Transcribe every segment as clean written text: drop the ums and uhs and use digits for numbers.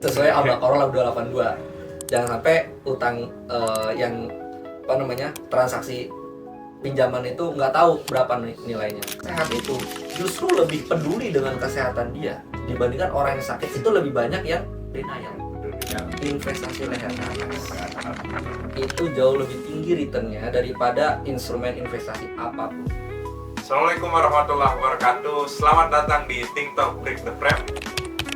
sesuai Al-Baqarah 282. Jangan sampai utang yang transaksi pinjaman itu nggak tahu berapa nilainya. Sehat itu justru lebih peduli dengan kesehatan dia dibandingkan orang yang sakit. Itu lebih banyak yang denial. Investasi leher itu jauh lebih tinggi returnnya daripada instrumen investasi apapun. Assalamualaikum warahmatullahi wabarakatuh. Selamat datang di Think Talk Break the Frame.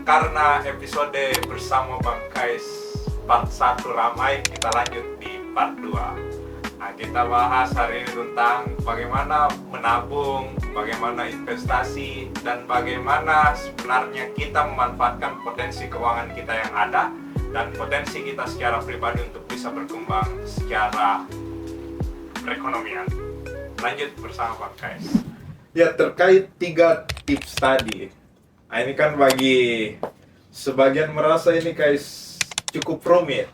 Karena episode bersama Bang Kais part 1 ramai, kita lanjut di part 2. Nah, kita bahas hari ini tentang bagaimana menabung, bagaimana investasi, dan bagaimana sebenarnya kita memanfaatkan potensi keuangan kita yang ada dan potensi kita secara pribadi untuk bisa berkembang secara perekonomian. Lanjut bersama Bang Kais. Ya, terkait 3 tips tadi. Nah, ini kan bagi sebagian merasa ini guys cukup rumit.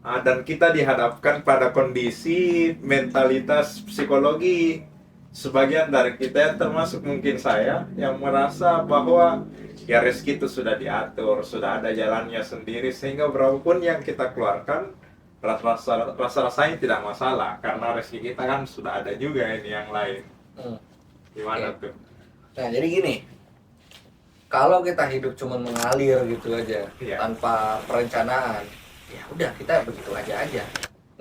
Nah, dan kita dihadapkan pada kondisi mentalitas psikologi sebagian dari kita, termasuk mungkin saya, yang merasa bahwa ya rezeki itu sudah diatur, sudah ada jalannya sendiri, sehingga berapapun yang kita keluarkan rasa-rasanya tidak masalah karena rezeki kita kan sudah ada juga ini yang lain. Gimana tuh? Nah, jadi gini, kalau kita hidup cuma mengalir gitu aja, tanpa perencanaan, ya udah kita begitu aja.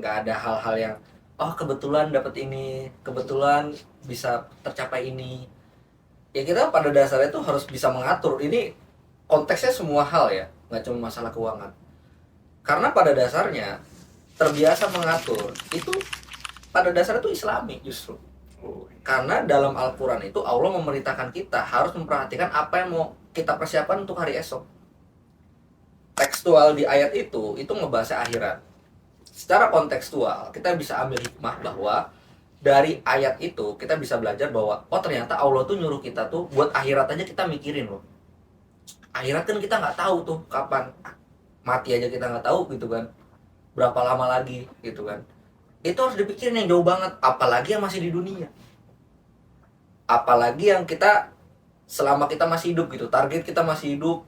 Nggak ada hal-hal yang, oh kebetulan dapat ini, kebetulan bisa tercapai ini. Ya kita pada dasarnya tuh harus bisa mengatur. Ini konteksnya semua hal ya, nggak cuma masalah keuangan. Karena pada dasarnya terbiasa mengatur itu pada dasarnya itu Islami justru. Karena dalam Al-Quran itu Allah memerintahkan kita harus memperhatikan apa yang mau kita persiapkan untuk hari esok. Tekstual di ayat itu ngebahas akhirat. Secara kontekstual kita bisa ambil hikmah bahwa dari ayat itu kita bisa belajar bahwa oh ternyata Allah tuh nyuruh kita tuh buat akhirat aja kita mikirin loh. Akhirat kan kita nggak tahu tuh kapan, mati aja kita nggak tahu gitu kan, berapa lama lagi gitu kan. Itu harus dipikirin yang jauh banget, apalagi yang masih di dunia, apalagi yang kita selama kita masih hidup gitu, target kita masih hidup,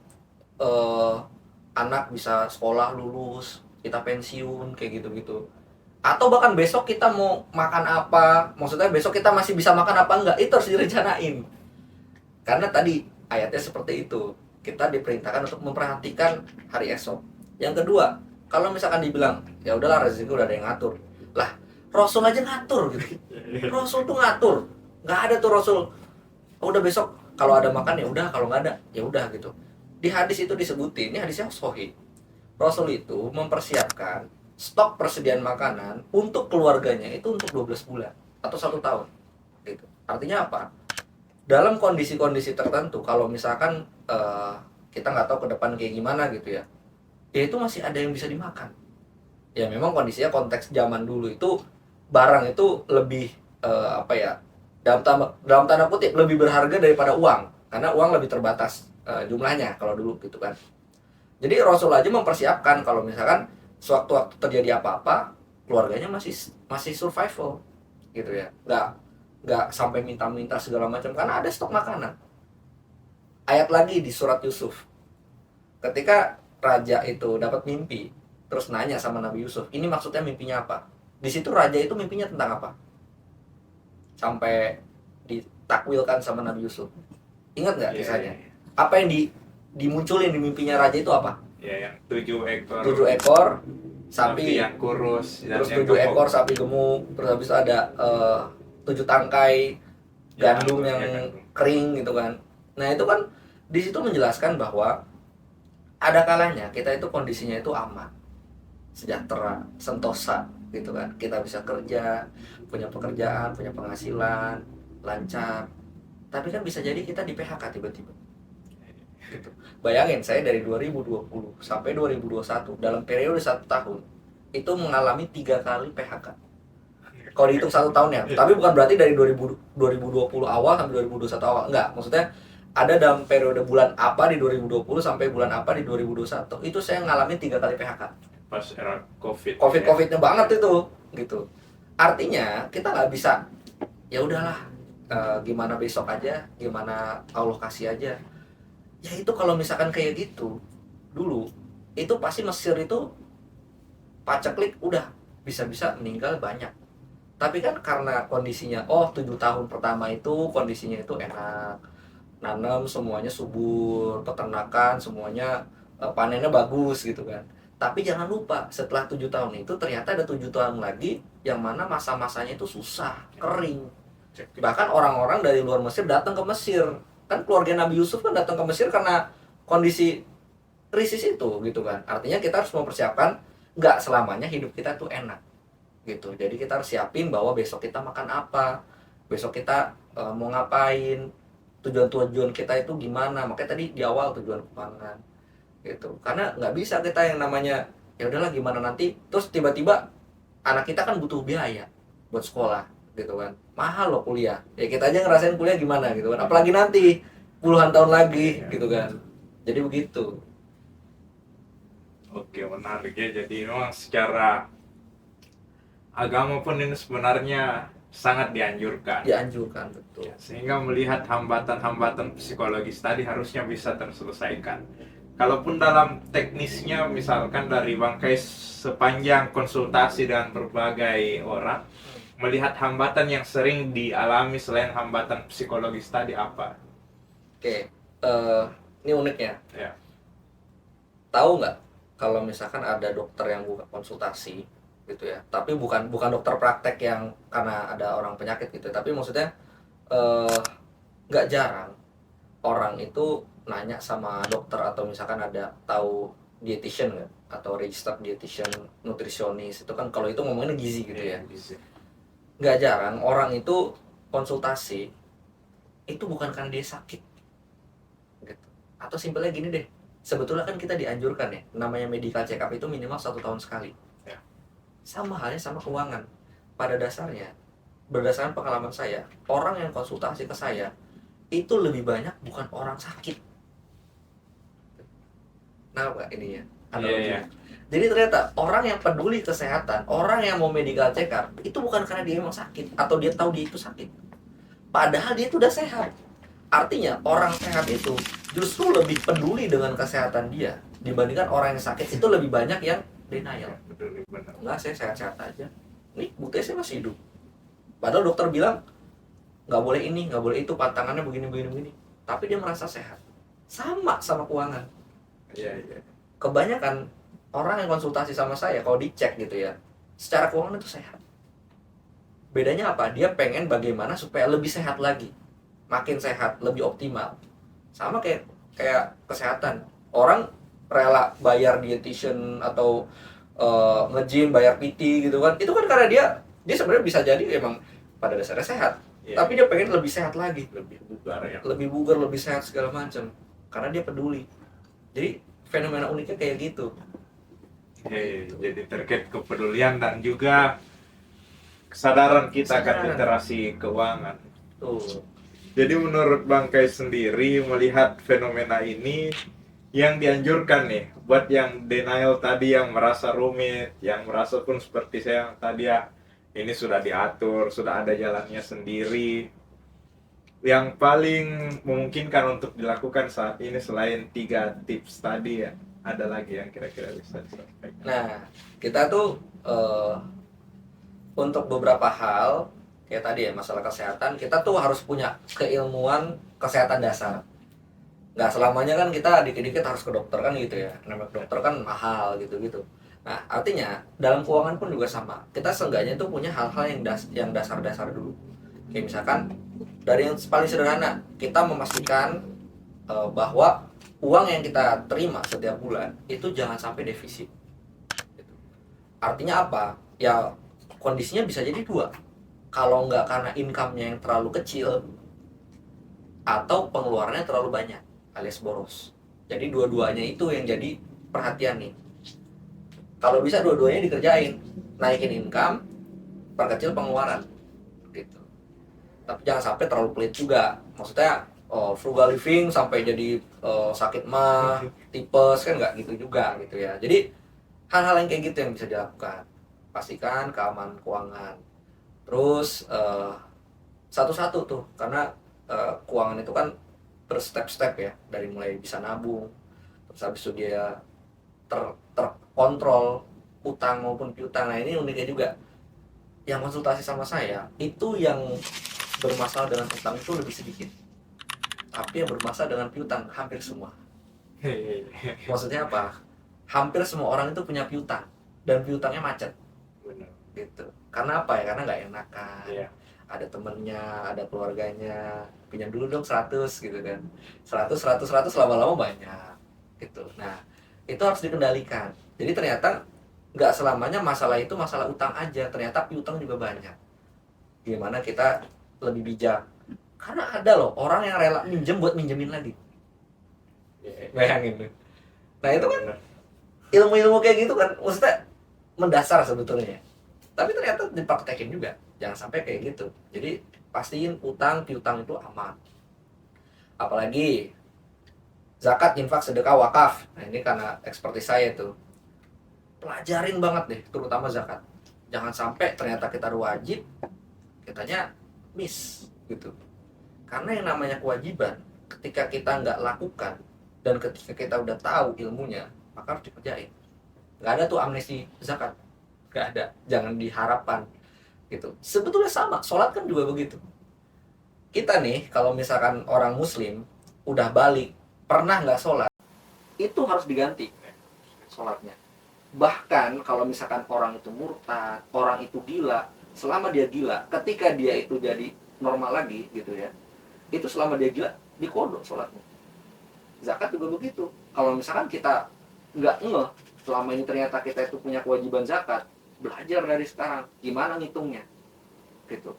anak bisa sekolah lulus, kita pensiun kayak gitu-gitu, atau bahkan besok kita mau makan apa, maksudnya besok kita masih bisa makan apa enggak, itu harus direncanain. Karena tadi ayatnya seperti itu, kita diperintahkan untuk memperhatikan hari esok. Yang kedua, kalau misalkan dibilang ya udahlah rezeki udah ada yang ngatur, lah Rasul aja ngatur gitu. Rasul tuh ngatur, nggak ada tuh Rasul oh, udah besok kalau ada makan ya udah, kalau nggak ada ya udah gitu. Di hadis itu disebutin, ini hadisnya sahih, Rasul itu mempersiapkan stok persediaan makanan untuk keluarganya itu untuk 12 bulan atau 1 tahun gitu. Artinya apa? Dalam kondisi-kondisi tertentu, kalau misalkan kita nggak tahu ke depan kayak gimana gitu ya, ya itu masih ada yang bisa dimakan. Ya memang kondisinya konteks zaman dulu itu barang itu lebih dalam tanda kutip lebih berharga daripada uang, karena uang lebih terbatas jumlahnya kalau dulu gitu kan. Jadi Rasul aja mempersiapkan kalau misalkan sewaktu-waktu terjadi apa-apa keluarganya masih survival gitu ya, nggak sampai minta-minta segala macam karena ada stok makanan. Ayat lagi di surat Yusuf, ketika raja itu dapat mimpi terus nanya sama Nabi Yusuf, ini maksudnya mimpinya apa? Di situ raja itu mimpinya tentang apa? Sampai ditakwilkan sama Nabi Yusuf. Ingat nggak kisahnya? Apa yang dimunculin di mimpinya raja itu apa? Ya, yang 7 ekor. 7 ekor sapi yang kurus, terus 7 ekor sapi gemuk, terus habis itu ada 7 tangkai gandum yang kering gitu kan. Nah itu kan di situ menjelaskan bahwa ada kalanya kita itu kondisinya itu aman, sejahtera, sentosa gitu kan. Kita bisa kerja, punya pekerjaan, punya penghasilan, lancar. Tapi kan bisa jadi kita di PHK tiba-tiba. Gitu. Bayangin saya dari 2020 sampai 2021 dalam periode 1 tahun itu mengalami 3 kali PHK. Kalau dihitung 1 tahun ya, tapi bukan berarti dari 2020 awal sampai 2021 awal, enggak. Maksudnya ada dalam periode bulan apa di 2020 sampai bulan apa di 2021 itu saya ngalamin 3 kali PHK. Pas era Covidnya banget itu gitu. Artinya kita nggak bisa ya udahlah gimana besok aja, gimana Allah kasih aja. Ya itu kalau misalkan kayak gitu dulu itu pasti Mesir itu paceklik udah bisa-bisa meninggal banyak. Tapi kan karena kondisinya 7 tahun pertama itu kondisinya itu enak, nanam semuanya subur, peternakan semuanya panennya bagus gitu kan. Tapi jangan lupa setelah 7 tahun itu ternyata ada 7 tahun lagi yang mana masa-masanya itu susah, kering. Bahkan orang-orang dari luar Mesir datang ke Mesir. Kan keluarga Nabi Yusuf kan datang ke Mesir karena kondisi krisis itu gitu kan. Artinya kita harus mempersiapkan nggak selamanya hidup kita tuh enak gitu. Jadi kita harus siapin bahwa besok kita makan apa, besok kita mau ngapain, tujuan-tujuan kita itu gimana. Makanya tadi di awal tujuan keuangan gitu. Karena nggak bisa kita yang namanya ya udahlah gimana nanti, terus tiba-tiba anak kita kan butuh biaya buat sekolah gitu kan, mahal loh kuliah, ya kita aja ngerasain kuliah gimana gitu kan, apalagi nanti puluhan tahun lagi gitu kan. Jadi begitu. Oke, menarik ya. Jadi memang secara agama pun ini sebenarnya sangat dianjurkan. Dianjurkan, betul. Ya, sehingga melihat hambatan-hambatan psikologis tadi harusnya bisa terselesaikan. Kalaupun dalam teknisnya, misalkan dari Bangkai sepanjang konsultasi dengan berbagai orang, melihat hambatan yang sering dialami selain hambatan psikologis tadi apa? Oke, ini unik ya. Ya. Tahu nggak kalau misalkan ada dokter yang buka konsultasi gitu ya, tapi bukan dokter praktek yang karena ada orang penyakit gitu, tapi maksudnya nggak jarang orang itu nanya sama dokter atau misalkan ada tahu dietitian nggak atau registered dietitian, nutrisionis itu kan kalau itu ngomongin gizi gitu ya. Nggak jarang orang itu konsultasi itu bukan karena dia sakit gitu. Atau simpelnya gini deh, sebetulnya kan kita dianjurkan ya, namanya medical check up itu minimal 1 tahun sekali Ya. Sama halnya sama keuangan. Pada dasarnya, berdasarkan pengalaman saya, orang yang konsultasi ke saya itu lebih banyak bukan orang sakit. Nah nggak ini ya analoginya? Iya. Jadi ternyata orang yang peduli kesehatan, orang yang mau medical check up itu bukan karena dia emang sakit atau dia tahu dia itu sakit, padahal dia itu udah sehat. Artinya orang sehat itu justru lebih peduli dengan kesehatan dia dibandingkan orang yang sakit. Itu lebih banyak yang denial. Betul, benar. Enggak, saya sehat-sehat aja, nih buktinya saya masih hidup, padahal dokter bilang nggak boleh ini, nggak boleh itu, pantangannya begini, tapi dia merasa sehat. Sama keuangan. Iya, iya. Kebanyakan orang yang konsultasi sama saya kalau dicek gitu ya, secara keuangan itu sehat. Bedanya apa? Dia pengen bagaimana supaya lebih sehat lagi, makin sehat, lebih optimal. Sama kayak kesehatan. Orang rela bayar dietitian atau nge-gym, bayar PT gitu kan. Itu kan karena dia sebenarnya bisa jadi emang pada dasarnya sehat, Iya. tapi dia pengen lebih sehat lagi, Lebih bugar ya. lebih bugar, lebih sehat segala macam, karena dia peduli. Jadi fenomena uniknya kayak gitu. Jadi terkait kepedulian dan juga kesadaran kita akan Kesadaran. literasi keuangan. Tuh. Jadi menurut Bangkai sendiri melihat fenomena ini yang dianjurkan nih buat yang denial tadi, yang merasa rumit, yang merasa pun seperti saya yang tadi ya, ini sudah diatur, sudah ada jalannya sendiri. Yang paling memungkinkan untuk dilakukan saat ini selain 3 tips tadi ya, ada lagi yang kira-kira bisa disampaikan? Nah, kita tuh untuk beberapa hal kayak tadi ya, masalah kesehatan, kita tuh harus punya keilmuan kesehatan dasar. Nggak selamanya kan kita dikit-dikit harus ke dokter kan gitu ya, namanya dokter kan mahal gitu-gitu. Nah, artinya dalam keuangan pun juga sama. Kita seenggaknya tuh punya hal-hal yang dasar-dasar dulu. Kayak misalkan dari yang paling sederhana, kita memastikan bahwa uang yang kita terima setiap bulan itu jangan sampai defisit. Gitu. Artinya apa? Ya kondisinya bisa jadi dua. Kalau nggak karena income-nya yang terlalu kecil atau pengeluarannya terlalu banyak alias boros. Jadi dua-duanya itu yang jadi perhatian nih. Kalau bisa dua-duanya dikerjain, naikin income, perkecil pengeluaran, gitu. Tapi jangan sampai terlalu pelit juga. Maksudnya frugal living sampai jadi sakit mah, tipes, kan nggak gitu juga gitu ya. Jadi hal-hal yang kayak gitu yang bisa dilakukan. Pastikan keamanan keuangan. Terus satu-satu tuh, karena keuangan itu kan berstep-step ya, dari mulai bisa nabung, terus habis itu dia terkontrol utang maupun piutang. Nah ini uniknya juga, yang konsultasi sama saya itu yang bermasalah dengan utang itu lebih sedikit, tapi yang bermasalah dengan piutang hampir semua. Maksudnya apa? Hampir semua orang itu punya piutang dan piutangnya macet Benar. gitu. Karena apa ya? Karena nggak enakan. Iya. Ada temennya, ada keluarganya, pinjam dulu dong 100 gitu kan. 100 lama-lama banyak gitu. Nah, itu harus dikendalikan. Jadi ternyata nggak selamanya masalah itu masalah utang aja, ternyata piutang juga banyak. Gimana kita lebih bijak? Karena ada loh orang yang rela minjem buat minjemin lagi. Bayangin. Nah itu kan Benar. ilmu-ilmu kayak gitu kan, maksudnya mendasar sebetulnya. Tapi ternyata dipraktekin juga. Jangan sampai kayak gitu. Jadi pastiin utang piutang itu aman. Apalagi zakat, infak, sedekah, wakaf. Nah ini karena ekspertis saya tuh. Pelajarin banget deh, terutama zakat. Jangan sampai ternyata kita wajib, kitanya miss gitu. Karena yang namanya kewajiban, ketika kita nggak lakukan dan ketika kita udah tahu ilmunya, maka harus dikerjain. Nggak ada tuh amnesti zakat, nggak ada. Jangan diharapkan gitu. Sebetulnya sama, sholat kan juga begitu. Kita nih, kalau misalkan orang Muslim udah balik, pernah nggak sholat, itu harus diganti sholatnya. Bahkan kalau misalkan orang itu murtad, orang itu gila, selama dia gila, ketika dia itu jadi normal lagi gitu ya, itu selama dia gila dikodok sholatnya. Zakat juga begitu. Kalau misalkan kita nggak ngeh selama ini ternyata kita itu punya kewajiban zakat, belajar dari sekarang gimana ngitungnya gitu.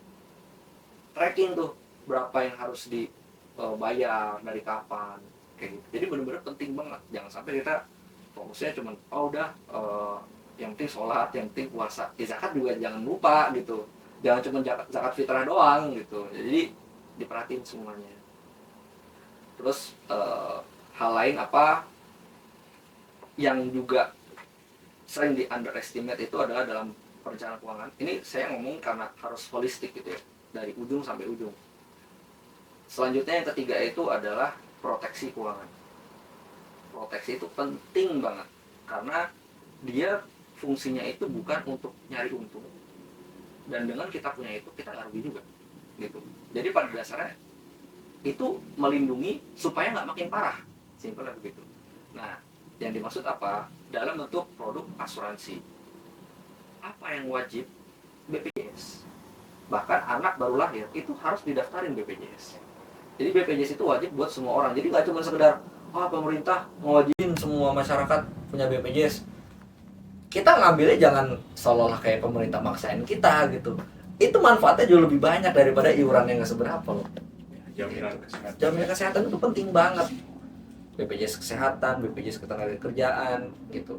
Tracking tuh berapa yang harus dibayar dari kapan kayak gitu. Jadi benar-benar penting banget. Jangan sampai kita fokusnya cuma yang penting sholat, yang penting puasa. Zakat juga jangan lupa gitu. Jangan cuma zakat fitrah doang gitu. Jadi diperhatiin semuanya. Terus hal lain apa yang juga sering di underestimate itu adalah dalam perencanaan keuangan. Ini saya ngomong karena harus holistik gitu ya, dari ujung sampai ujung. Selanjutnya yang ketiga itu adalah proteksi keuangan. Proteksi itu penting banget karena dia fungsinya itu bukan untuk nyari untung, dan dengan kita punya itu kita nggak rugi juga gitu. Jadi pada dasarnya itu melindungi supaya nggak makin parah, simpelnya begitu. Nah yang dimaksud apa? Dalam bentuk produk asuransi. Apa yang wajib? BPJS. Bahkan anak baru lahir itu harus didaftarin BPJS. Jadi BPJS itu wajib buat semua orang. Jadi nggak cuma sekedar pemerintah mewajibin semua masyarakat punya BPJS. Kita ngambilnya jangan seolah-olah kayak pemerintah maksain kita gitu. Itu manfaatnya jauh lebih banyak daripada iuran yang nggak seberapa loh. Jaminan kesehatan. Jaminan kesehatan itu penting banget. BPJS kesehatan, BPJS ketenagakerjaan gitu.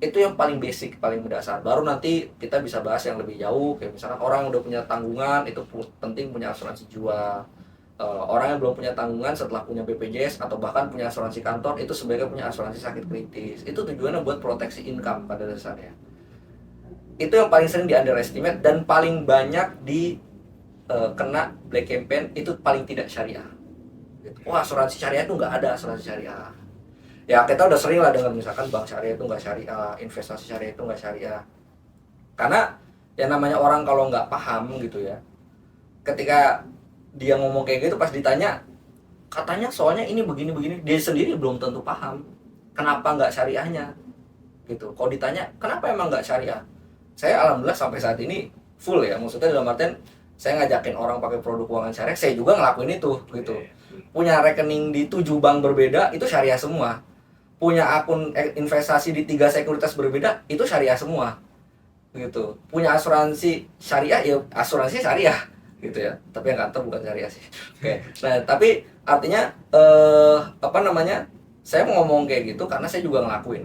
Itu yang paling basic, paling mendasar. Baru nanti kita bisa bahas yang lebih jauh. Kayak misalkan orang udah punya tanggungan, itu penting punya asuransi jiwa. Orang yang belum punya tanggungan setelah punya BPJS atau bahkan punya asuransi kantor, itu sebaiknya punya asuransi sakit kritis. Itu tujuannya buat proteksi income pada dasarnya. Itu yang paling sering di underestimate dan paling banyak di kena black campaign, itu paling tidak syariah. Wah, asuransi syariah itu nggak ada asuransi syariah. Ya kita udah sering lah dengar misalkan bank syariah itu nggak syariah, investasi syariah itu nggak syariah. Karena yang namanya orang kalau nggak paham gitu ya, ketika dia ngomong kayak gitu pas ditanya, katanya soalnya ini begini-begini, dia sendiri belum tentu paham kenapa nggak syariahnya gitu. Kalau ditanya kenapa emang nggak syariah, saya alhamdulillah sampai saat ini full ya, maksudnya dalam artian saya ngajakin orang pakai produk keuangan syariah, saya juga ngelakuin itu gitu. Punya rekening di 7 bank berbeda, itu syariah semua. Punya akun investasi di 3 sekuritas berbeda, itu syariah semua gitu. Punya asuransi syariah, ya asuransi syariah gitu ya, tapi yang kantor bukan syariah sih. Oke. Nah tapi artinya saya mau ngomong kayak gitu karena saya juga ngelakuin,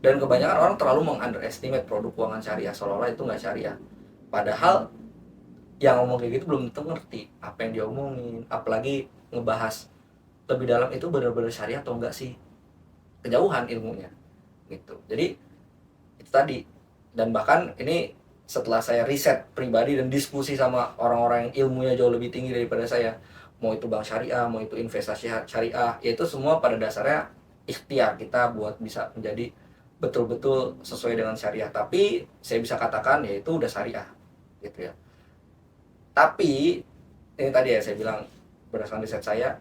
dan kebanyakan orang terlalu meng-underestimate produk keuangan syariah, seolah-olah itu nggak syariah, padahal yang ngomong kayak gitu belum tentu ngerti apa yang dia omongin, apalagi ngebahas lebih dalam itu benar-benar syariah atau enggak sih, kejauhan ilmunya gitu. Jadi itu tadi, dan bahkan ini setelah saya riset pribadi dan diskusi sama orang-orang yang ilmunya jauh lebih tinggi daripada saya, mau itu bank syariah, mau itu investasi syariah, yaitu semua pada dasarnya ikhtiar kita buat bisa menjadi betul-betul sesuai dengan syariah. Tapi saya bisa katakan ya itu udah syariah gitu ya. Tapi ini tadi ya saya bilang berdasarkan riset saya,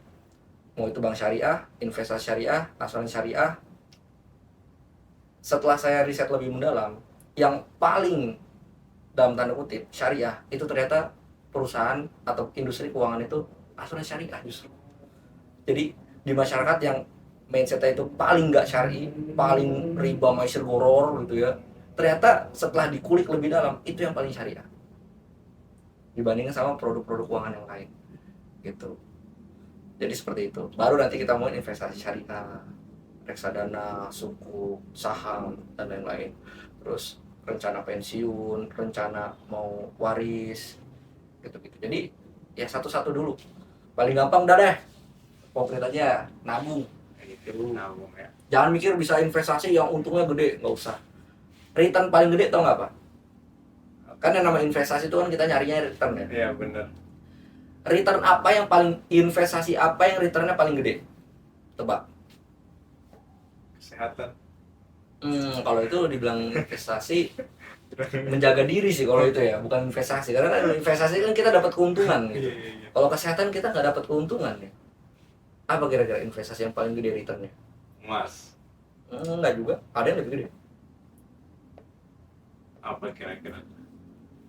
mau itu bank syariah, investasi syariah, asuransi syariah, setelah saya riset lebih mendalam, yang paling dalam tanda kutip syariah itu ternyata perusahaan atau industri keuangan itu asuransi syariah justru. Jadi di masyarakat yang mindsetnya itu paling nggak syari, paling riba maisir goror gitu ya, ternyata setelah dikulik lebih dalam itu yang paling syariah dibandingkan sama produk-produk keuangan yang lain gitu. Jadi seperti itu. Baru nanti kita mau investasi syariah, reksadana, sukuk, saham dan lain-lain. Terus rencana pensiun, rencana mau waris gitu-gitu. Jadi ya satu-satu dulu. Paling gampang udah deh, konkret aja, nabung. Gitu. Nabung ya. Jangan mikir bisa investasi yang untungnya gede, nggak usah. Return paling gede tau nggak, Pak? Kan yang nama investasi itu kan kita nyarinya return ya. Iya benar. Return apa yang paling, investasi apa yang returnnya paling gede? Tebak. Kesehatan. Kalau itu dibilang investasi, menjaga diri sih kalau itu ya, bukan investasi. Karena kan investasi kan kita dapat keuntungan gitu. Iya. Kalau kesehatan kita nggak dapat keuntungan ya. Apa kira-kira investasi yang paling gede returnnya? Emas. Enggak juga, ada yang lebih gede. Apa kira-kira?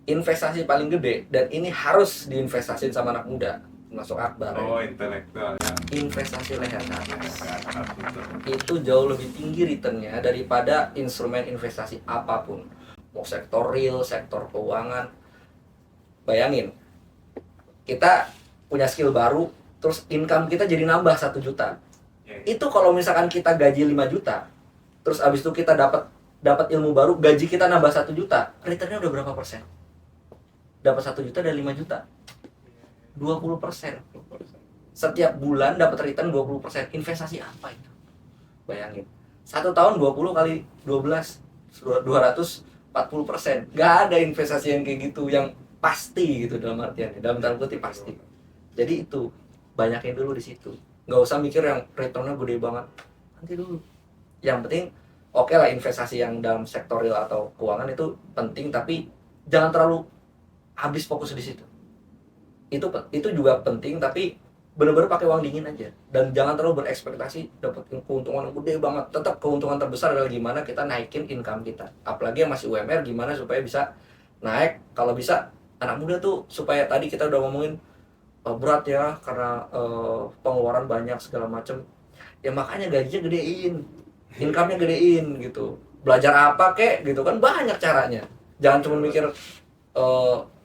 Investasi paling gede, dan ini harus diinvestasiin sama anak muda, termasuk Akbar ya. Oh, intelektual ya. Investasi leher ke atas. Betul. Itu jauh lebih tinggi returnnya daripada instrumen investasi apapun. Mau sektor real, sektor keuangan. Bayangin, kita punya skill baru, terus income kita jadi nambah 1 juta. Ya, ya. Itu kalau misalkan kita gaji 5 juta, terus abis itu kita dapat ilmu baru, gaji kita nambah 1 juta, returnnya udah berapa persen? Dapat 1 juta dari 5 juta, 20%. Setiap bulan dapat return 20%. Investasi apa itu? Bayangin, 1 tahun 20 kali 12, 240%. Gak ada investasi yang kayak gitu, yang pasti gitu dalam artian, dalam tanda kutip pasti. Jadi itu, banyakin dulu di situ. Nggak usah mikir yang returnnya gede banget, nanti dulu. Yang penting, oke lah investasi yang dalam sektor real atau keuangan itu penting, tapi jangan terlalu habis fokus di situ. Itu juga penting, tapi benar-benar pakai uang dingin aja, dan jangan terlalu berekspektasi dapat keuntungan yang gede banget. Tetap keuntungan terbesar adalah gimana kita naikin income kita, apalagi yang masih UMR, gimana supaya bisa naik. Kalau bisa anak muda tuh, supaya tadi kita udah ngomongin berat ya karena pengeluaran banyak segala macem ya, makanya gajinya gedein, income-nya gedein gitu. Belajar apa kek gitu kan, banyak caranya. Jangan cuma mikir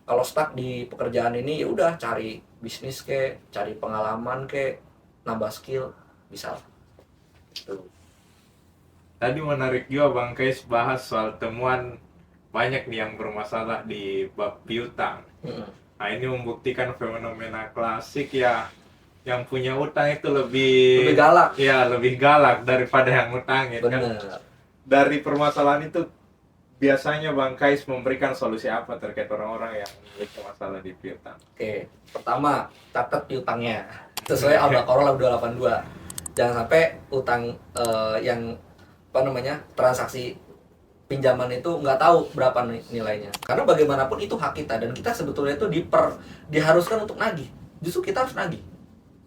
kalau stuck di pekerjaan ini ya udah cari bisnis kek, cari pengalaman kek, nambah skill, bisa lah. Gitu. Tadi menarik juga Bang Kais bahas soal temuan banyak nih yang bermasalah di bab piutang. Nah, ini membuktikan fenomena klasik ya, yang punya utang itu lebih galak. Ya, lebih galak daripada yang ngutangin kan. Bener. Dari permasalahan itu biasanya Bang Kais memberikan solusi apa terkait orang-orang yang memiliki masalah di piutang? Oke, pertama, catat piutangnya sesuai Al-Baqarah 282. Jangan sampai utang yang transaksi pinjaman itu nggak tahu berapa nilainya. Karena bagaimanapun itu hak kita, dan kita sebetulnya itu diharuskan untuk nagih. Justru kita harus nagih,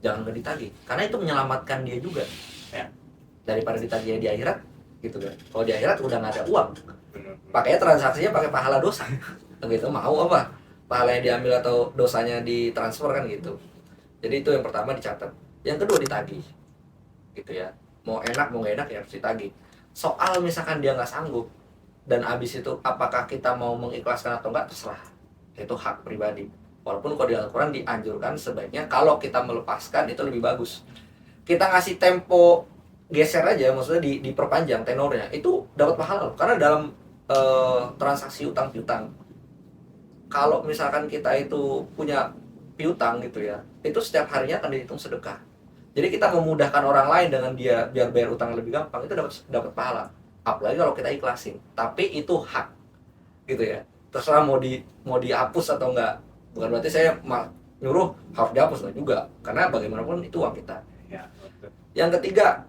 jangan nggak ditagih, karena itu menyelamatkan dia juga Ya. daripada ditagih di akhirat gitu kan. Kalau di akhirat udah nggak ada uang, Benar. pakainya transaksinya pakai pahala dosa gitu. Mau apa, pahalanya diambil atau dosanya ditransfer kan gitu. Jadi itu yang pertama, dicatat. Yang kedua, ditagih gitu ya. Mau enak mau nggak enak ya harus ditagih. Soal misalkan dia nggak sanggup, dan abis itu apakah kita mau mengikhlaskan atau enggak, terserah, itu hak pribadi. Walaupun kalau di Al-Quran dianjurkan sebaiknya kalau kita melepaskan itu lebih bagus. Kita ngasih tempo geser aja, maksudnya diperpanjang tenornya, itu dapat pahala loh. Karena dalam transaksi utang piutang, kalau misalkan kita itu punya piutang gitu ya, itu setiap harinya akan dihitung sedekah. Jadi kita memudahkan orang lain dengan dia biar bayar utang lebih gampang, itu dapat pahala. Apalagi kalau kita ikhlasin. Tapi itu hak gitu ya, terserah mau dihapus atau enggak. Bukan berarti saya nyuruh harus dihapus, enggak juga, karena bagaimanapun itu uang kita. Ya, betul. Yang ketiga,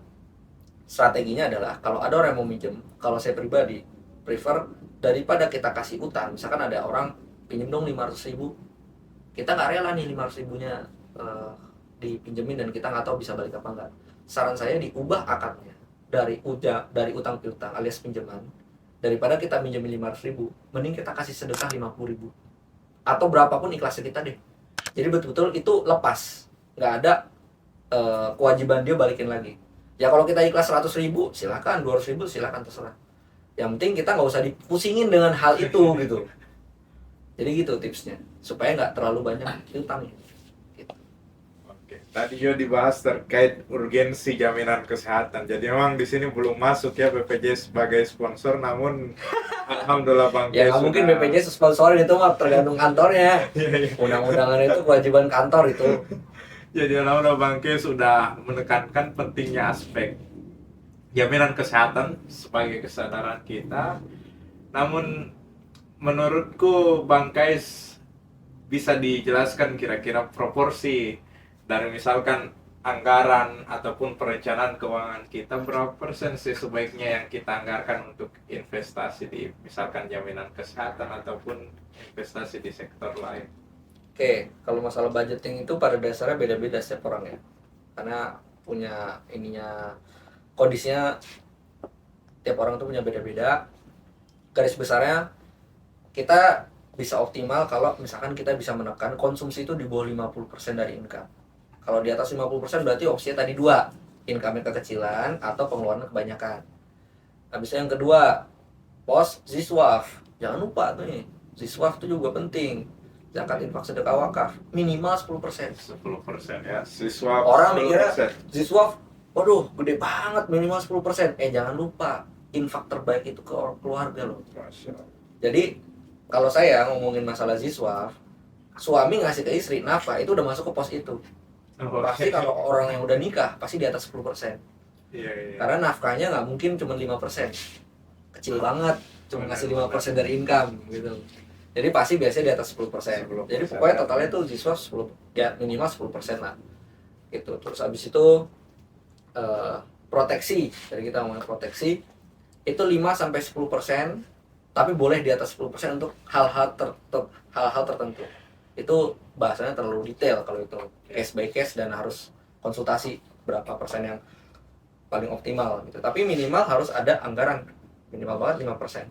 strateginya adalah kalau ada orang yang mau minjem, kalau saya pribadi prefer daripada kita kasih utang, misalkan ada orang pinjem dong 500.000, kita nggak rela nih 500.000-nya dipinjemin dan kita nggak tahu bisa balik apa enggak. Saran saya diubah akadnya dari utang piutang alias pinjaman, daripada kita minjemin 500.000, mending kita kasih sedekah 50.000 atau berapapun ikhlasnya kita deh. Jadi betul-betul itu lepas, nggak ada kewajiban dia balikin lagi. Ya kalau kita ikhlas 100.000 silakan, 200.000 silakan, terserah. Yang penting kita nggak usah dipusingin dengan hal itu gitu. Jadi gitu tipsnya, supaya nggak terlalu banyak utang. Gitu. Oke, tadi juga dibahas terkait urgensi jaminan kesehatan. Jadi memang di sini belum masuk ya BPJS sebagai sponsor, namun alhamdulillah Bang Ya Kes nggak mungkin sudah- BPJS sponsorin, itu mah tergantung kantornya. Iya, iya. Undang-undangan itu kewajiban kantor itu. Jadi alhamdulillah Bang Kes sudah menekankan pentingnya aspek jaminan kesehatan sebagai kesadaran kita. Namun menurutku Bang Kais bisa dijelaskan kira-kira proporsi dari misalkan anggaran ataupun perencanaan keuangan kita, berapa persen sih sebaiknya yang kita anggarkan untuk investasi di misalkan jaminan kesehatan ataupun investasi di sektor lain. Oke, kalau masalah budgeting itu pada dasarnya beda-beda setiap orang ya. Karena punya ininya, kondisinya tiap orang tuh punya beda-beda. Garis besarnya kita bisa optimal kalau misalkan kita bisa menekan konsumsi itu di bawah 50% dari income. Kalau di atas 50% berarti opsinya tadi dua, income-nya kekecilan atau pengeluaran kebanyakan. Habis itu yang kedua, pos ziswaf. Jangan lupa tuh nih, ziswaf itu juga penting. Zakat, infak, sedekah, wakaf minimal 10%. 10% ya, siswa Orang mikirnya 10%. ziswaf, waduh gede banget, minimal 10%. Jangan lupa, infak terbaik itu ke keluarga loh. Masya Allah. Jadi kalau saya ngomongin masalah ziswaf, suami ngasih ke istri nafkah itu udah masuk ke pos itu. Oh, Pasti kalau orang yang udah nikah pasti di atas 10%. iya, iya. Karena nafkahnya nggak mungkin cuma 5%. Kecil banget, cuma ngasih 5% dari income gitu. Jadi pasti biasanya di atas 10%. 10%. Jadi pokoknya totalnya tuh ziswaf 10, ya minimal 10% lah. Gitu. Terus habis itu proteksi. Dari kita ngomongin proteksi itu 5 sampai 10%, tapi boleh di atas 10% untuk hal-hal tertentu. Itu bahasanya terlalu detail kalau itu case by case dan harus konsultasi berapa persen yang paling optimal gitu. Tapi minimal harus ada anggaran, minimal banget 5%.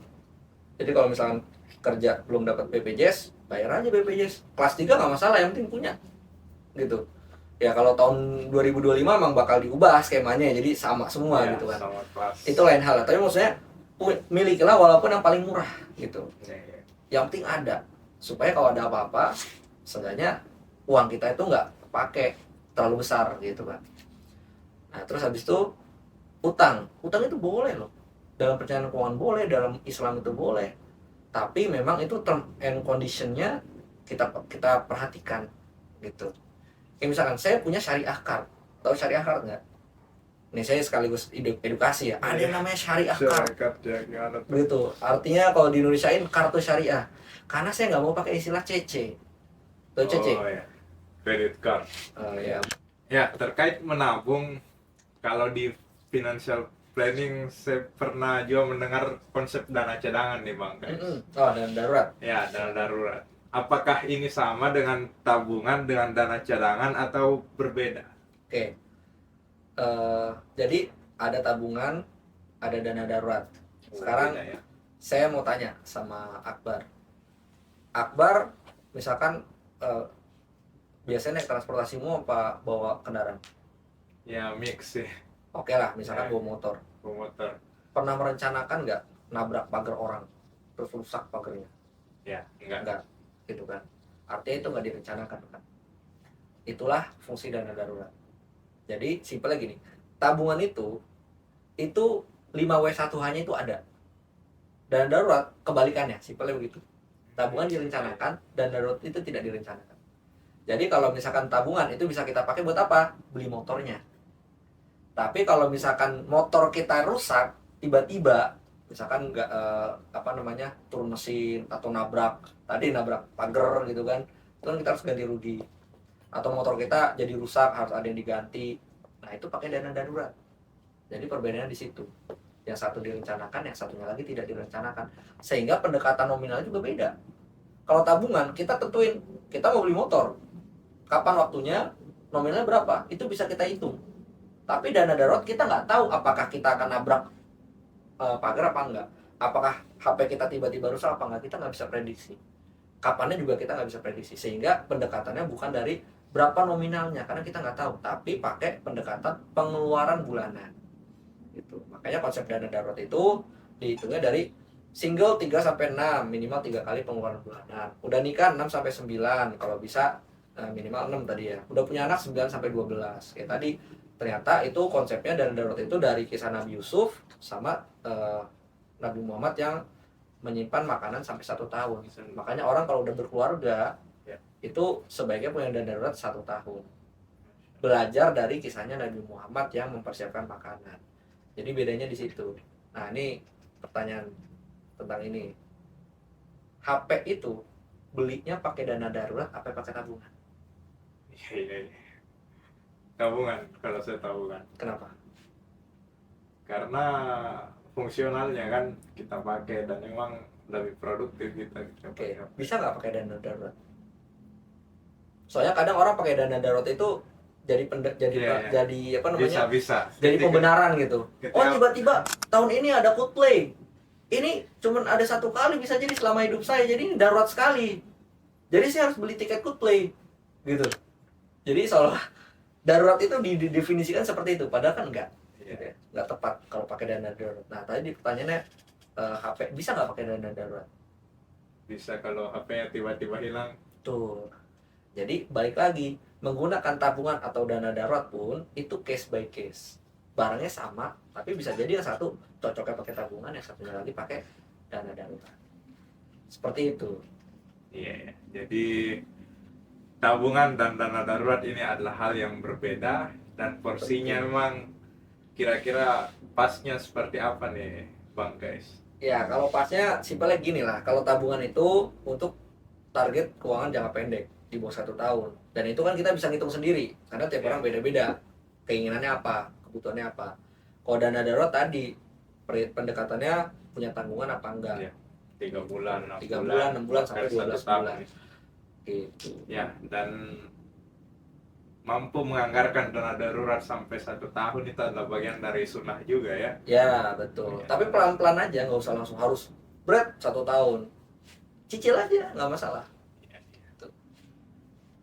Jadi kalau misalkan kerja belum dapat BPJS, bayar aja BPJS. Kelas 3 nggak masalah, yang penting punya. Gitu. Ya kalau tahun 2025 emang bakal diubah skemanya, jadi sama semua Ya, gitu kan. sama kelas. Itu lain hal. Tapi maksudnya milikilah walaupun yang paling murah gitu. Iya, iya. Yang penting ada, supaya kalau ada apa-apa, seenggaknya uang kita itu nggak kepake terlalu besar gitu kan. Nah terus habis itu utang itu boleh loh, dalam perencanaan keuangan boleh, dalam Islam itu boleh, tapi memang itu term and conditionnya kita perhatikan gitu. Kayak misalkan saya punya syariah card, tahu syariah card nggak? Nih saya sekaligus edukasi ya, ada yang namanya syariah card. Syarikat ya, gimana tuh? Begitu. Artinya kalau di Indonesiain kartu syariah. Karena saya nggak mau pakai istilah CC. Tahu CC? Oh ya, credit card. Ya. Ya, terkait menabung, kalau di financial planning saya pernah juga mendengar konsep dana cadangan nih Bang Kais. Oh, dan darurat. Ya, dana darurat. Apakah ini sama dengan tabungan dengan dana cadangan atau berbeda? Oke. Jadi ada tabungan, ada dana darurat. Sekarang Berbeda, ya? saya mau tanya sama Akbar. Akbar, misalkan biasanya naik transportasimu apa bawa kendaraan? Ya mix sih, Oke lah, misalkan Ya. bawa motor. motor. Pernah merencanakan nggak nabrak pagar orang, terus rusak pagarnya? Ya, enggak. Enggak, gitu kan. Artinya itu nggak direncanakan kan. Itulah fungsi dana darurat. Jadi simpelnya gini, tabungan itu 5W1H-nya itu ada. Dana darurat kebalikannya, simpelnya begitu. Tabungan direncanakan dan darurat itu tidak direncanakan. Jadi kalau misalkan tabungan itu bisa kita pakai buat apa? Beli motornya. Tapi kalau misalkan motor kita rusak tiba-tiba, misalkan nggak turun mesin atau nabrak pagar gitu kan, itu kan kita harus ganti rugi. Atau motor kita jadi rusak harus ada yang diganti. Nah itu pakai dana darurat. Jadi perbedaannya di situ. Yang satu direncanakan, yang satunya lagi tidak direncanakan. Sehingga pendekatan nominal juga beda. Kalau tabungan, kita tentuin, kita mau beli motor. Kapan waktunya, nominalnya berapa, itu bisa kita hitung. Tapi dana darurat kita nggak tahu apakah kita akan nabrak pagar apa enggak. Apakah HP kita tiba-tiba rusak apa enggak, kita nggak bisa prediksi. Kapannya juga kita nggak bisa prediksi. Sehingga pendekatannya bukan dari berapa nominalnya, karena kita nggak tahu. Tapi pakai pendekatan pengeluaran bulanan. Gitu. Makanya konsep dana darurat itu dihitungnya dari single 3-6, minimal 3 kali pengeluaran bulanan. Udah nikah 6-9, kalau bisa minimal 6 tadi ya. Udah punya anak 9-12. Kayak tadi ternyata itu konsepnya dana darurat itu dari kisah Nabi Yusuf sama Nabi Muhammad yang menyimpan makanan sampai 1 tahun. Makanya orang kalau udah berkeluarga itu sebaiknya punya dana darurat 1 tahun. Belajar dari kisahnya Nabi Muhammad yang mempersiapkan makanan. Jadi bedanya di situ. Nah, ini pertanyaan tentang ini. HP itu belinya pakai dana darurat apa pakai tabungan? Iya. Tabungan, kalau saya tabungan. Kenapa? Karena fungsionalnya kan kita pakai dan memang lebih produktif kita Oke, pakai. bisa nggak pakai dana darurat? Soalnya kadang orang pakai dana darurat itu jadi Iya. jadi apa namanya? Bisa. Jadi pembenaran gitu. ketika- Oh, tiba-tiba tahun ini ada Coldplay. Ini cuman ada 1 kali, bisa jadi selama hidup saya. Jadi ini darurat sekali. Jadi saya harus beli tiket Coldplay gitu. Jadi seolah darurat itu didefinisikan seperti itu, padahal kan enggak. Iya. Nggak tepat kalau pakai dana darurat. Nah, tadi pertanyaannya HP bisa nggak pakai dana darurat? Bisa kalau HP-nya tiba-tiba hilang. Tuh. Jadi balik lagi, menggunakan tabungan atau dana darurat pun itu case by case. Barangnya sama, tapi bisa jadi yang satu cocoknya pakai tabungan, yang satunya lagi pakai dana darurat. Seperti itu. Iya. Jadi tabungan dan dana darurat ini adalah hal yang berbeda dan porsinya memang kira-kira pasnya seperti apa nih, Bang guys? Ya, kalau pasnya simpelnya gini lah. Kalau tabungan itu untuk target keuangan jangka pendek di bawah 1 tahun. Dan itu kan kita bisa ngitung sendiri, karena tiap orang beda-beda. Keinginannya apa, kebutuhannya apa. Kalau dana darurat tadi, pendekatannya punya tanggungan apa enggak. Iya. 3 bulan, 6 3 bulan, 6 bulan, sampai bahkan 12 1 tahun. bulan. Gitu. Ya, dan mampu menganggarkan dana darurat sampai 1 tahun itu adalah bagian dari sunnah juga ya. Ya, betul. Ya. Tapi pelan-pelan aja, nggak usah langsung harus berat 1 tahun. Cicil aja, nggak masalah.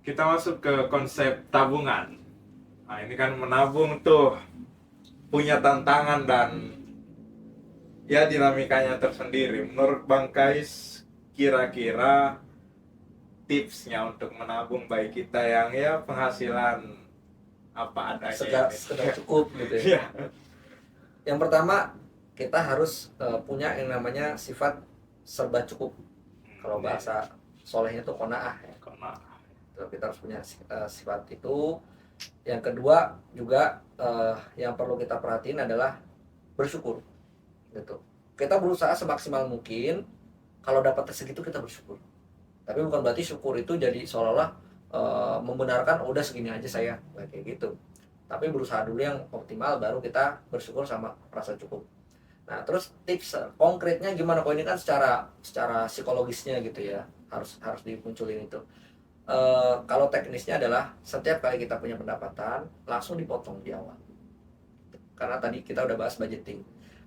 Kita masuk ke konsep tabungan. Nah, ini kan menabung tuh punya tantangan dan ya dinamikanya tersendiri. Menurut Bang Kais, kira-kira tipsnya untuk menabung baik kita yang ya penghasilan apa adanya Sekedar cukup gitu ya. Iya. Yang pertama, kita harus punya yang namanya sifat serba cukup. Kalau bahasa solehnya tuh qanaah ya. Kita harus punya sifat itu. Yang kedua juga yang perlu kita perhatiin adalah bersyukur gitu. Kita berusaha semaksimal mungkin, kalau dapat segitu kita bersyukur. Tapi bukan berarti syukur itu jadi seolah-olah membenarkan udah segini aja saya, nggak kayak gitu. Tapi berusaha dulu yang optimal, baru kita bersyukur sama rasa cukup. Nah, terus tips konkretnya gimana? Kok ini kan secara psikologisnya gitu ya, harus dimunculin itu. Kalau teknisnya adalah setiap kali kita punya pendapatan langsung dipotong di awal, karena tadi kita udah bahas budgeting.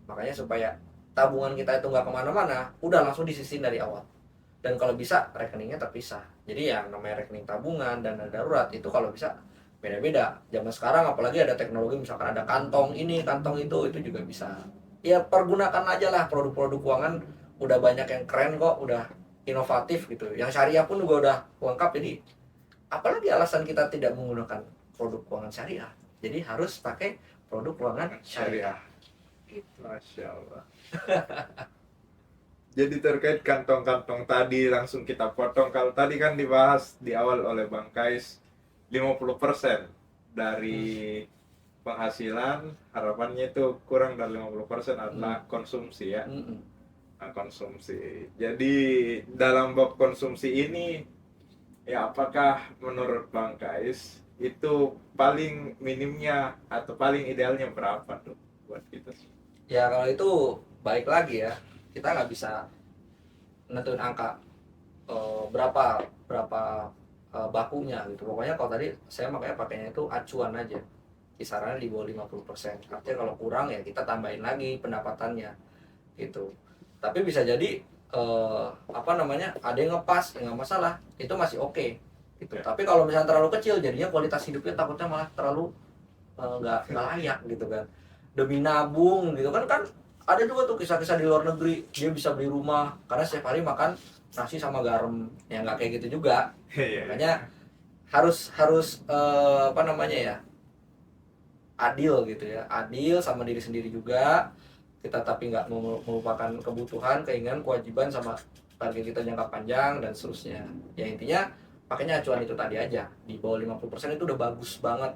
Makanya supaya tabungan kita itu nggak kemana-mana, udah langsung disisihin dari awal. Dan kalau bisa rekeningnya terpisah. Jadi yang namanya rekening tabungan dan dana darurat itu kalau bisa beda-beda. Zaman sekarang apalagi ada teknologi, misalkan ada kantong ini, kantong itu juga bisa. Ya pergunakan aja lah, produk-produk keuangan udah banyak yang keren kok, udah inovatif gitu. Yang syariah pun juga udah lengkap. Jadi apalagi alasan kita tidak menggunakan produk keuangan syariah? Jadi harus pakai produk keuangan syariah. Gitu. Masya Allah. Jadi terkait kantong-kantong tadi langsung kita potong. Kalau tadi kan dibahas di awal oleh Bang Kais 50% dari penghasilan, harapannya itu kurang dari 50% adalah konsumsi ya. Nah, konsumsi. Jadi dalam bab konsumsi ini ya apakah menurut Bang Kais itu paling minimnya atau paling idealnya berapa tuh? buat kita? Ya kalau itu baik lagi ya, kita nggak bisa nentuin angka berapa berapa bakunya gitu. Pokoknya kalau tadi saya makanya pakainya itu acuan aja, kisarannya di bawah 50%. Artinya kalau kurang ya kita tambahin lagi pendapatannya gitu. Tapi bisa jadi apa namanya, ada yang ngepas ya nggak masalah, itu masih oke gitu. Ya. Tapi kalau misalnya terlalu kecil, jadinya kualitas hidupnya takutnya malah terlalu nggak layak gitu kan, demi nabung gitu kan. Kan ada juga tuh kisah-kisah di luar negeri, dia bisa beli rumah karena setiap hari makan nasi sama garam, ya nggak kayak gitu juga. Iya. Makanya harus harus apa namanya ya, adil gitu ya, adil sama diri sendiri juga kita, tapi nggak melupakan kebutuhan, keinginan, kewajiban sama target kita jangka panjang dan seterusnya. Ya intinya pakainya acuan itu tadi aja, di bawah 50% itu udah bagus banget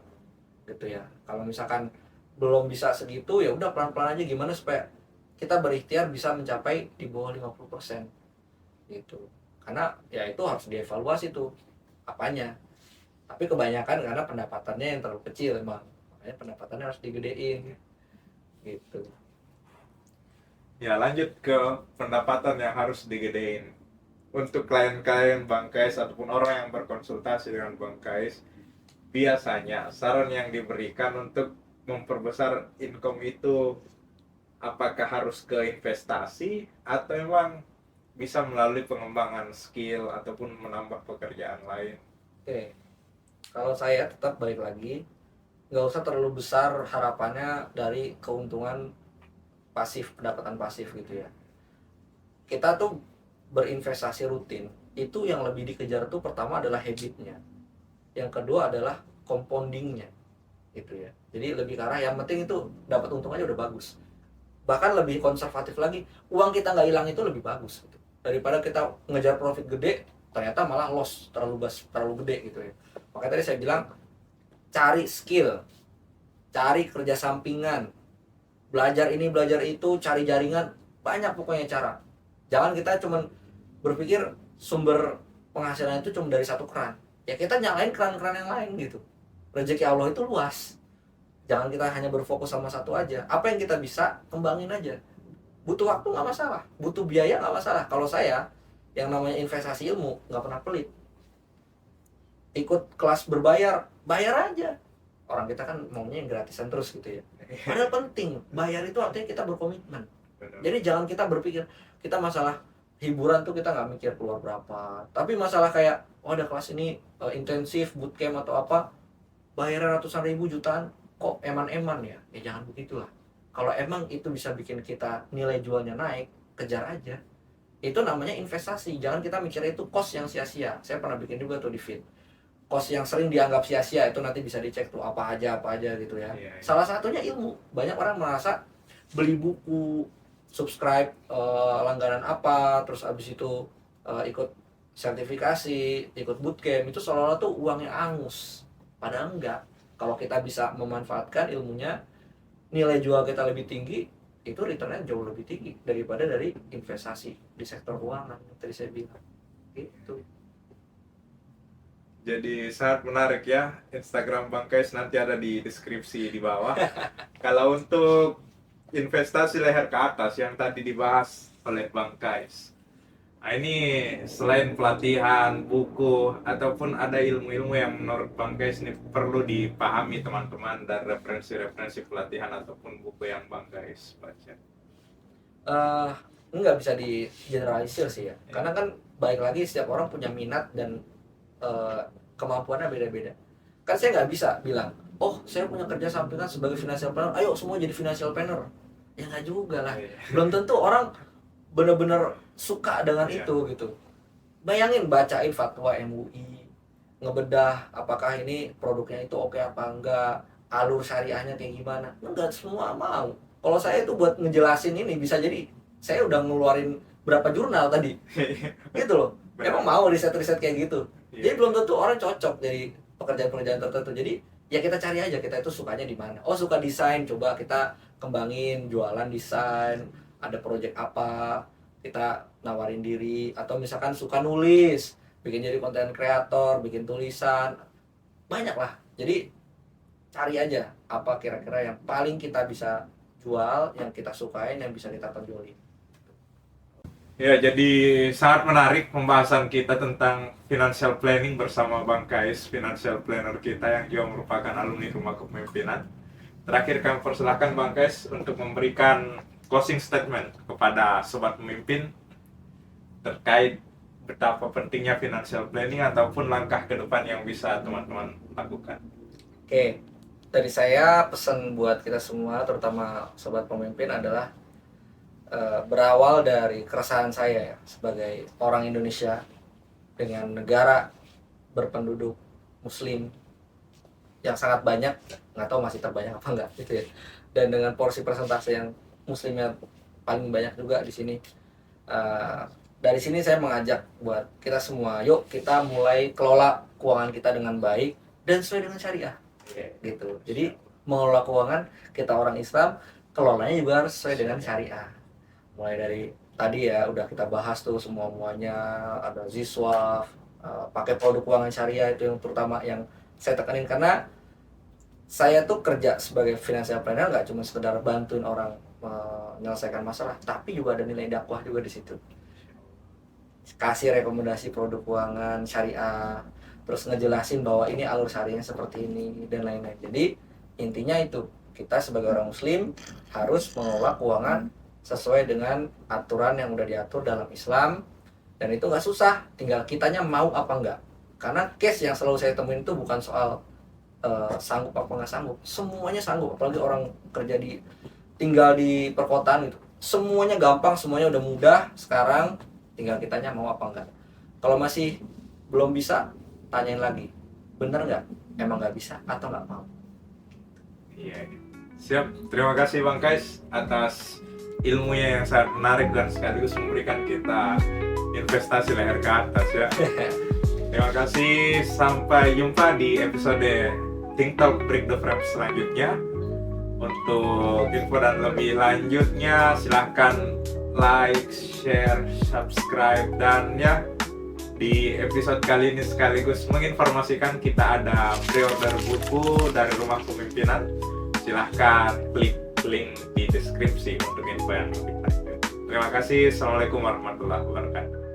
gitu ya. Kalau misalkan belum bisa segitu, ya udah pelan-pelan aja gimana supaya kita berikhtiar bisa mencapai di bawah 50% gitu. Karena ya itu harus dievaluasi tuh apanya. Tapi kebanyakan karena pendapatannya yang terlalu kecil emang, makanya pendapatannya harus digedein gitu. Ya, lanjut ke pendapatan yang harus digedein. Untuk klien-klien Bang Kais ataupun orang yang berkonsultasi dengan Bang Kais, biasanya saran yang diberikan untuk memperbesar income itu apakah harus ke investasi atau memang bisa melalui pengembangan skill ataupun menambah pekerjaan lain? Oke, kalau saya tetap balik lagi, nggak usah terlalu besar harapannya dari keuntungan pasif, pendapatan pasif gitu ya. Kita tuh berinvestasi rutin, itu yang lebih dikejar tuh pertama adalah habitnya, yang kedua adalah compoundingnya gitu ya. Jadi lebih ke arah yang penting itu dapat untung aja udah bagus. Bahkan lebih konservatif lagi, uang kita nggak hilang itu lebih bagus gitu, daripada kita ngejar profit gede ternyata malah loss terlalu gede gitu ya. Makanya tadi saya bilang cari skill, cari kerja sampingan, belajar ini belajar itu, cari jaringan, banyak pokoknya cara. Jangan kita cuman berpikir sumber penghasilan itu cuma dari satu keran, ya kita nyalain keran-keran yang lain gitu. Rezeki Allah itu luas, jangan kita hanya berfokus sama satu aja. Apa yang kita bisa kembangin aja. Butuh waktu nggak masalah, butuh biaya nggak masalah. Kalau saya yang namanya investasi ilmu nggak pernah pelit. Ikut kelas berbayar, bayar aja. Orang kita kan maunya yang gratisan terus gitu ya. Padahal penting, bayar itu artinya kita berkomitmen. Jadi jangan kita berpikir kita masalah hiburan tuh kita nggak mikir keluar berapa. Tapi masalah kayak oh ada kelas ini intensif bootcamp atau apa, bayar ratusan ribu jutaan, kok eman-eman ya? Ya jangan begitulah. Kalau emang itu bisa bikin kita nilai jualnya naik, kejar aja. Itu namanya investasi. Jangan kita mikir itu cost yang sia-sia. Saya pernah bikin juga tuh di feed. Cost yang sering dianggap sia-sia itu nanti bisa dicek tuh apa aja gitu ya. Iya, iya. Salah satunya ilmu. Banyak orang merasa beli buku, subscribe langganan apa, terus abis itu ikut sertifikasi, ikut bootcamp, itu seolah-olah tuh uangnya angus. Padahal enggak. Kalau kita bisa memanfaatkan ilmunya, nilai jual kita lebih tinggi, itu returnnya jauh lebih tinggi daripada dari investasi di sektor keuangan yang tadi saya bilang. Gitu. Jadi sangat menarik ya. Instagram Bang Kais nanti ada di deskripsi di bawah. Kalau untuk investasi leher ke atas yang tadi dibahas oleh Bang Kais, nah ini selain pelatihan, buku, ataupun ada ilmu-ilmu yang menurut Bang Kais ini perlu dipahami teman-teman dan referensi-referensi pelatihan ataupun buku yang Bang Kais baca? Nggak bisa di generalisir sih ya, karena kan baik lagi setiap orang punya minat dan kemampuannya beda-beda. Kan saya nggak bisa bilang, oh saya punya kerja sampingan sebagai financial planner, ayo semua jadi financial planner. Ya nggak juga lah. Belum tentu orang bener-bener suka dengan itu gitu. Bayangin bacain fatwa MUI, ngebedah apakah ini produknya itu oke apa enggak, alur syariahnya kayak gimana. Enggak semua mau. Kalau saya itu buat ngejelasin ini bisa jadi saya udah ngeluarin berapa jurnal tadi. Gitu loh. Emang mau riset-riset kayak gitu. Jadi belum tentu orang cocok dari pekerjaan-pekerjaan tertentu. Jadi ya kita cari aja kita itu sukanya di mana. Oh suka desain, coba kita kembangin jualan desain. Ada project apa, kita nawarin diri. Atau misalkan suka nulis, bikin jadi konten kreator, bikin tulisan, banyak lah. Jadi cari aja apa kira-kira yang paling kita bisa jual yang kita sukain, yang bisa kita tonjolin. Ya, jadi sangat menarik pembahasan kita tentang financial planning bersama Bang Kais, financial planner kita yang juga merupakan alumni Rumah Kepemimpinan. Terakhir kami persilahkan Bang Kais untuk memberikan closing statement kepada sobat pemimpin terkait betapa pentingnya financial planning ataupun langkah ke depan yang bisa teman-teman lakukan. Oke, dari saya pesan buat kita semua, terutama sobat pemimpin adalah berawal dari keresahan saya ya, sebagai orang Indonesia dengan negara berpenduduk Muslim yang sangat banyak, nggak tahu masih terbanyak apa enggak gitu ya, dan dengan porsi persentase yang Muslimnya paling banyak juga di sini. Dari sini saya mengajak buat kita semua, yuk kita mulai kelola keuangan kita dengan baik dan sesuai dengan syariah gitu. Jadi mengelola keuangan kita orang Islam, kelolanya juga harus sesuai dengan syariah. Mulai dari tadi ya udah kita bahas tuh semuanya, ada ziswaf, pakai produk keuangan syariah, itu yang terutama yang saya tekanin, karena saya tuh kerja sebagai financial planner nggak cuma sekedar bantuin orang menyelesaikan masalah, tapi juga ada nilai dakwah juga di situ. Kasih rekomendasi produk keuangan syariah, terus ngejelasin bahwa ini alur syariahnya seperti ini dan lain-lain. Jadi intinya itu, kita sebagai orang Muslim harus mengelola keuangan sesuai dengan aturan yang udah diatur dalam Islam, dan itu nggak susah, tinggal kitanya mau apa enggak. Karena case yang selalu saya temuin itu bukan soal sanggup apa nggak sanggup, semuanya sanggup, apalagi orang kerja tinggal di perkotaan gitu, semuanya gampang, semuanya udah mudah sekarang, tinggal kitanya mau apa enggak. Kalau masih belum bisa, tanyain lagi, bener nggak, emang nggak bisa atau nggak mau. Iya, siap. Terima kasih Bang Kais atas ilmunya yang sangat menarik dan sekaligus memberikan kita investasi leher ke atas ya. Terima kasih, sampai jumpa di episode Think Talk Break the Frame selanjutnya. Untuk info dan lebih lanjutnya silahkan like, share, subscribe, dan ya di episode kali ini sekaligus menginformasikan kita ada pre-order buku dari Rumah Kepemimpinan. Silahkan klik link di deskripsi untuk info yang lebih lanjut. Terima kasih. Assalamualaikum warahmatullahi wabarakatuh.